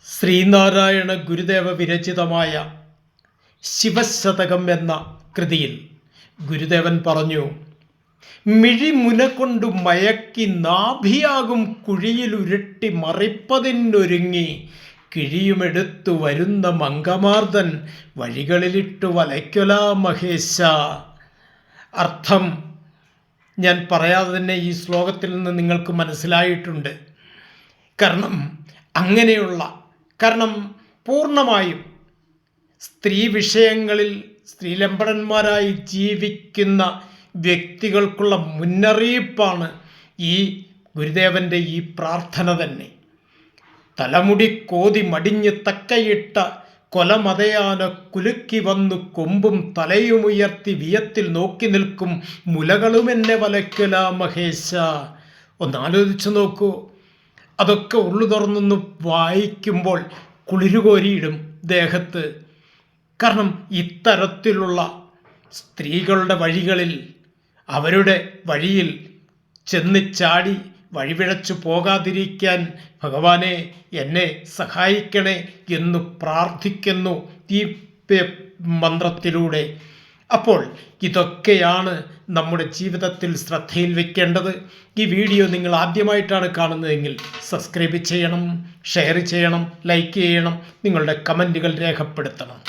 ശ്രീനാരായണ ഗുരുദേവ വിരചിതമായ ശിവശതകം എന്ന കൃതിയിൽ ഗുരുദേവൻ പറഞ്ഞു, മിഴിമുന കൊണ്ടു മയക്കി നാഭിയാകും കുഴിയിലുരുട്ടി മറിപ്പതിനൊരുങ്ങി കിഴിയുമെടുത്തു വരുന്ന മംഗമാർദ്ദൻ വഴികളിലിട്ടു വലയ്ക്കൊലാ മഹേശ. അർത്ഥം ഞാൻ പറയാതെ തന്നെ ഈ ശ്ലോകത്തിൽ നിന്ന് നിങ്ങൾക്ക് മനസ്സിലായിട്ടുണ്ട്. കാരണം പൂർണ്ണമായും സ്ത്രീ വിഷയങ്ങളിൽ സ്ത്രീലമ്പടന്മാരായി ജീവിക്കുന്ന വ്യക്തികൾക്കുള്ള മുന്നറിയിപ്പാണ് ഈ ഗുരുദേവൻ്റെ ഈ പ്രാർത്ഥന തന്നെ. തലമുടി കോതി മടിഞ്ഞ് തക്കയിട്ട കൊലമതയാന കുലുക്കി വന്നു കൊമ്പും തലയുമുയർത്തി വിയത്തിൽ നോക്കി നിൽക്കും മുലകളുമെന്നെ വലയ്ക്കലാ മഹേശ. ഒന്നാലോചിച്ചു നോക്കൂ. അതൊക്കെ ഉള്ളു തുറന്നൊന്ന് വായിക്കുമ്പോൾ കുളിരുകോരിയിടും ദേഹത്ത്. കാരണം ഇത്തരത്തിലുള്ള സ്ത്രീകളുടെ വഴികളിൽ, അവരുടെ വഴിയിൽ ചെന്ന് ചാടി വഴിപിഴച്ചു പോകാതിരിക്കാൻ ഭഗവാനെ എന്നെ സഹായിക്കണേ എന്ന് പ്രാർത്ഥിക്കുന്നു ഈ മന്ത്രത്തിലൂടെ. അപ്പോൾ ഇതൊക്കെയാണ് നമ്മുടെ ജീവിതത്തിൽ ശ്രദ്ധയിൽ വെക്കേണ്ടത്. ഈ വീഡിയോ നിങ്ങൾ ആദ്യമായിട്ടാണ് കാണുന്നതെങ്കിൽ സബ്സ്ക്രൈബ് ചെയ്യണം, ഷെയർ ചെയ്യണം, ലൈക്ക് ചെയ്യണം, നിങ്ങളുടെ കമൻറ്റുകൾ രേഖപ്പെടുത്തണം.